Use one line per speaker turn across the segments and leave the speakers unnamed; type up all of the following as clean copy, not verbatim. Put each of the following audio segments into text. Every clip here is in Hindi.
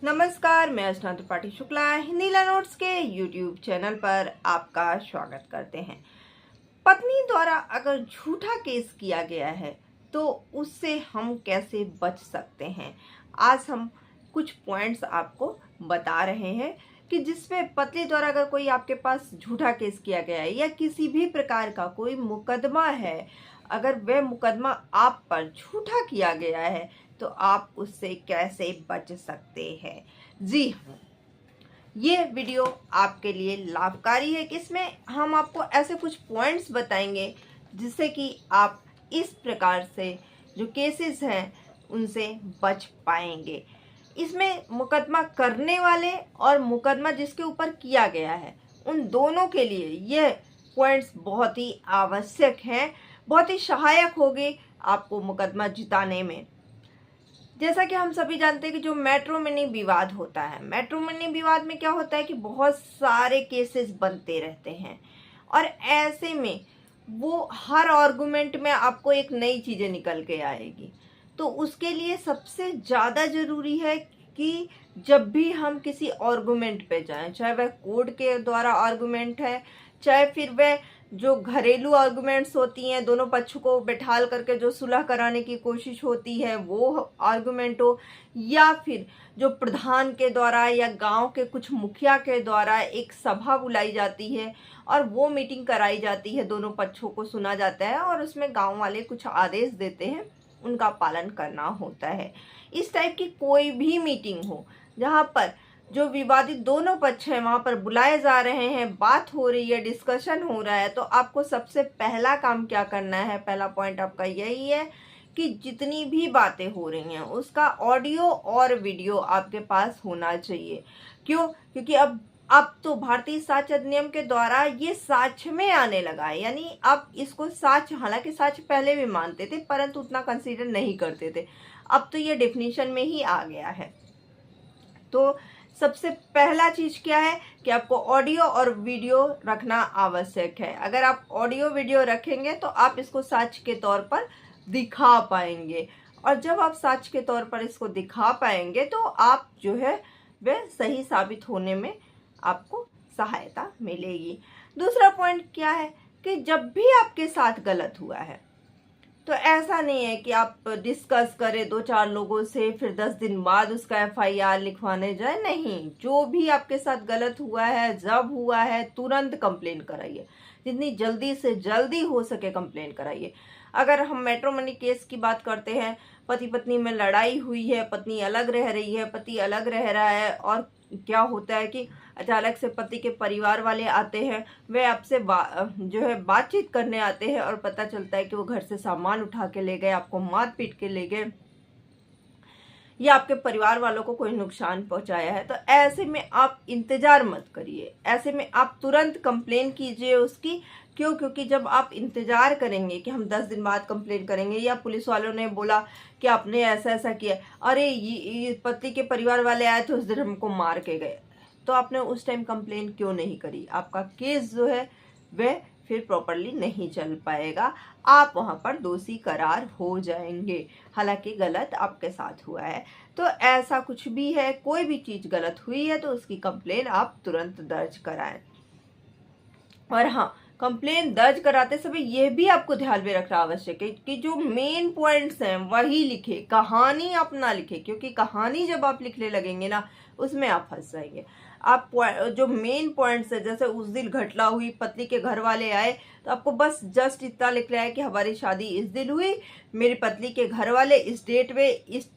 नमस्कार, मैं अर्चना त्रिपाठी शुक्ला हिंदीला नोट्स के यूट्यूब चैनल पर आपका स्वागत करते हैं। पत्नी द्वारा अगर झूठा केस किया गया है तो उससे हम कैसे बच सकते हैं, आज हम कुछ पॉइंट्स आपको बता रहे हैं कि जिसमें पत्नी द्वारा अगर कोई आपके पास झूठा केस किया गया है या किसी भी प्रकार का कोई मुकदमा है, अगर वह मुकदमा आप पर झूठा किया गया है तो आप उससे कैसे बच सकते हैं। जी हाँ, ये वीडियो आपके लिए लाभकारी है कि इसमें हम आपको ऐसे कुछ पॉइंट्स बताएंगे जिससे कि आप इस प्रकार से जो केसेस हैं उनसे बच पाएंगे। इसमें मुकदमा करने वाले और मुकदमा जिसके ऊपर किया गया है उन दोनों के लिए ये पॉइंट्स बहुत ही आवश्यक हैं, बहुत ही सहायक होगी आपको मुकदमा जिताने में। जैसा कि हम सभी जानते हैं कि जो मैट्रिमोनी विवाद होता है, मैट्रिमोनी विवाद में क्या होता है कि बहुत सारे केसेस बनते रहते हैं और ऐसे में वो हर आर्गुमेंट में आपको एक नई चीज़ें निकल के आएगी। तो उसके लिए सबसे ज़्यादा ज़रूरी है कि जब भी हम किसी आर्गुमेंट पे जाएं, चाहे वह कोर्ट के द्वारा आर्गुमेंट है, चाहे फिर वह जो घरेलू आर्गुमेंट्स होती हैं, दोनों पक्ष को बैठाल करके जो सुलह कराने की कोशिश होती है वो आर्गुमेंट हो, या फिर जो प्रधान के द्वारा या गांव के कुछ मुखिया के द्वारा एक सभा बुलाई जाती है और वो मीटिंग कराई जाती है, दोनों पक्षों को सुना जाता है और उसमें गांव वाले कुछ आदेश देते हैं, उनका पालन करना होता है। इस टाइप की कोई भी मीटिंग हो जहाँ पर जो विवादित दोनों पक्ष हैं वहां पर बुलाए जा रहे हैं, बात हो रही है, डिस्कशन हो रहा है, तो आपको सबसे पहला काम क्या करना है, पहला पॉइंट आपका यही है कि जितनी भी बातें हो रही हैं उसका ऑडियो और वीडियो आपके पास होना चाहिए। क्यों? क्योंकि अब तो भारतीय साक्ष्य अधिनियम के द्वारा ये साक्ष्य में आने लगा है, यानी आप इसको साक्ष्य, हालांकि साक्ष्य पहले भी मानते थे परंतु उतना कंसीडर नहीं करते थे, अब तो ये डेफिनेशन में ही आ गया है। तो सबसे पहला चीज क्या है कि आपको ऑडियो और वीडियो रखना आवश्यक है। अगर आप ऑडियो वीडियो रखेंगे तो आप इसको साक्ष्य के तौर पर दिखा पाएंगे, और जब आप साक्ष्य के तौर पर इसको दिखा पाएंगे तो आप जो है वह सही साबित होने में आपको सहायता मिलेगी। दूसरा पॉइंट क्या है कि जब भी आपके साथ गलत हुआ है तो ऐसा नहीं है कि आप डिस्कस करें दो चार लोगों से फिर 10 दिन बाद उसका एफआईआर लिखवाने जाए। नहीं, जो भी आपके साथ गलत हुआ है, जब हुआ है, तुरंत कंप्लेन कराइए, जितनी जल्दी से जल्दी हो सके कंप्लेन कराइए। अगर हम मैट्रिमोनी केस की बात करते हैं, पति पत्नी में लड़ाई हुई है, पत्नी अलग रह रही है, पति अलग रह रहा है, और क्या होता है कि अचानक से पति के परिवार वाले आते हैं, वे आपसे जो है बातचीत करने आते हैं और पता चलता है कि वो घर से सामान उठा के ले गए, आपको मार पीट के ले गए या आपके परिवार वालों को कोई नुकसान पहुंचाया है, तो ऐसे में आप इंतजार मत करिए, ऐसे में आप तुरंत कंप्लेन कीजिए उसकी। क्यों? क्योंकि जब आप इंतजार करेंगे कि हम 10 दिन बाद कंप्लेन करेंगे, या पुलिस वालों ने बोला कि आपने ऐसा ऐसा किया, अरे ये पति के परिवार वाले आए थे उस दिन हमको मार के गए, तो आपने उस टाइम कंप्लेन क्यों नहीं करी? आपका केस जो है वह फिर प्रॉपरली नहीं चल पाएगा, आप वहां पर दोषी करार हो जाएंगे, हालांकि गलत आपके साथ हुआ है। तो ऐसा कुछ भी है, कोई भी चीज गलत हुई है तो उसकी कंप्लेन आप तुरंत दर्ज कराएं। और हाँ, कंप्लेन दर्ज कराते समय यह भी आपको ध्यान में रखना आवश्यक है कि जो मेन पॉइंट्स हैं वही लिखे, कहानी आप ना लिखे, क्योंकि कहानी जब आप लिखने लगेंगे ना उसमें आप फंस जाएंगे। आप जो मेन पॉइंट्स है, जैसे उस दिन घटना हुई, पत्नी के घर वाले आए, तो आपको बस जस्ट इतना लिखना है कि हमारी शादी इस दिन हुई, मेरी पत्नी के घर वाले इस डेट में इस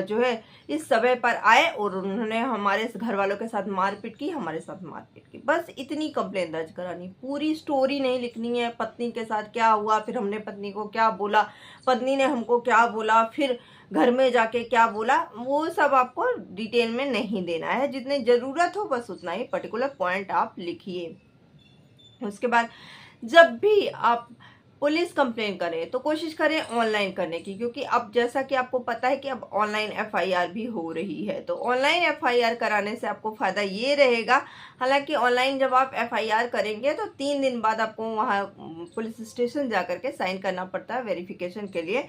जो है इस समय पर आए और उन्होंने हमारे घर वालों के साथ मारपीट की, हमारे साथ मारपीट की, बस इतनी कंप्लेन दर्ज करानी। पूरी स्टोरी नहीं लिखनी है, पत्नी के साथ क्या हुआ, फिर हमने पत्नी को क्या बोला, पत्नी ने हमको क्या बोला, फिर घर में जाके क्या बोला, वो सब आपको डिटेल में नहीं देना है। जितनी जरूरत हो बस उतना ही पर्टिकुलर पॉइंट आप लिखिए। उसके बाद जब भी आप पुलिस कंप्लेन करें तो कोशिश करें ऑनलाइन करने की, क्योंकि अब जैसा कि आपको पता है कि अब ऑनलाइन एफआईआर भी हो रही है, तो ऑनलाइन एफआईआर कराने से आपको फायदा ये रहेगा, हालांकि ऑनलाइन जब आप एफआईआर करेंगे तो 3 दिन बाद आपको वहाँ पुलिस स्टेशन जा करके साइन करना पड़ता है वेरिफिकेशन के लिए।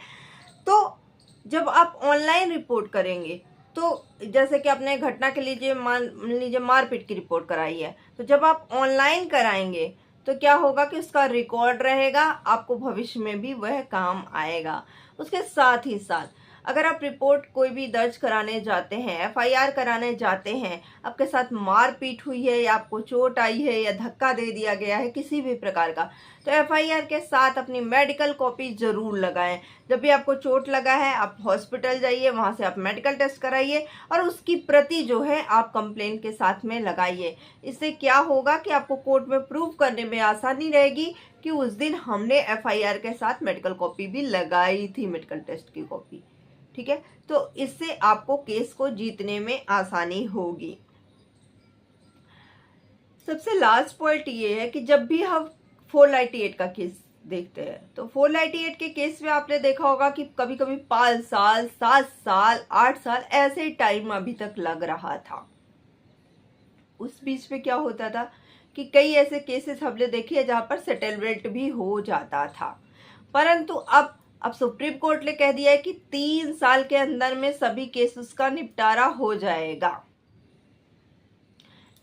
तो जब आप ऑनलाइन रिपोर्ट करेंगे तो जैसे कि आपने घटना के लीजिए मान लीजिए मारपीट की रिपोर्ट कराई है, तो जब आप ऑनलाइन कराएंगे तो क्या होगा कि उसका रिकॉर्ड रहेगा, आपको भविष्य में भी वह काम आएगा। उसके साथ ही साथ अगर आप रिपोर्ट कोई भी दर्ज कराने जाते हैं, एफआईआर कराने जाते हैं, आपके साथ मारपीट हुई है या आपको चोट आई है या धक्का दे दिया गया है किसी भी प्रकार का, तो एफआईआर के साथ अपनी मेडिकल कॉपी जरूर लगाएं। जब भी आपको चोट लगा है आप हॉस्पिटल जाइए, वहां से आप मेडिकल टेस्ट कराइए और उसकी प्रति जो है आप कंप्लेंट के साथ में लगाइए। इससे क्या होगा कि आपको कोर्ट में प्रूव करने में आसानी रहेगी कि उस दिन हमने एफआईआर के साथ मेडिकल कॉपी भी लगाई थी, मेडिकल टेस्ट की कॉपी। ठीक है, तो इससे आपको केस को जीतने में आसानी होगी। सबसे लास्ट पॉइंट ये है कि जब भी हम 498 का केस देखते हैं तो 498 के केस में आपने देखा होगा कि कभी कभी 5 साल, 7 साल, 8 साल ऐसे टाइम अभी तक लग रहा था। उस बीच में क्या होता था कि कई ऐसे केसेस हमने देखे जहां पर सेटलमेंट भी हो जाता था, परंतु अब सुप्रीम कोर्ट ने कह दिया है कि 3 साल के अंदर में सभी केसेस का निपटारा हो जाएगा।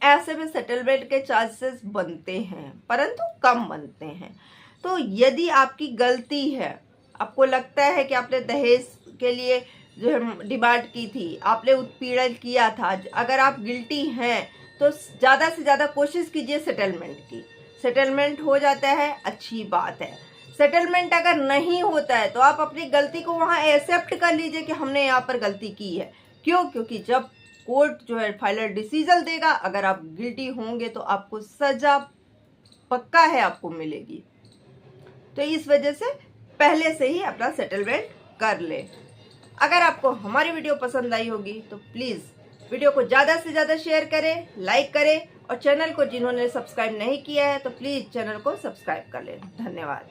ऐसे में सेटलमेंट के चांसेस बनते हैं परंतु कम बनते हैं। तो यदि आपकी गलती है, आपको लगता है कि आपने दहेज के लिए जो है डिमांड की थी, आपने उत्पीड़न किया था, अगर आप गिल्टी हैं तो ज़्यादा से ज़्यादा कोशिश कीजिए सेटलमेंट की। सेटलमेंट हो जाता है अच्छी बात है, सेटलमेंट अगर नहीं होता है तो आप अपनी गलती को वहाँ एक्सेप्ट कर लीजिए कि हमने यहाँ पर गलती की है। क्यों? क्योंकि जब कोर्ट जो है फाइनल डिसीजन देगा, अगर आप गिल्टी होंगे तो आपको सजा पक्का है आपको मिलेगी। तो इस वजह से पहले से ही अपना सेटलमेंट कर ले। अगर आपको हमारी वीडियो पसंद आई होगी तो प्लीज़ वीडियो को ज़्यादा से ज़्यादा शेयर करें, लाइक करें और चैनल को जिन्होंने सब्सक्राइब नहीं किया है तो प्लीज़ चैनल को सब्सक्राइब कर लें। धन्यवाद।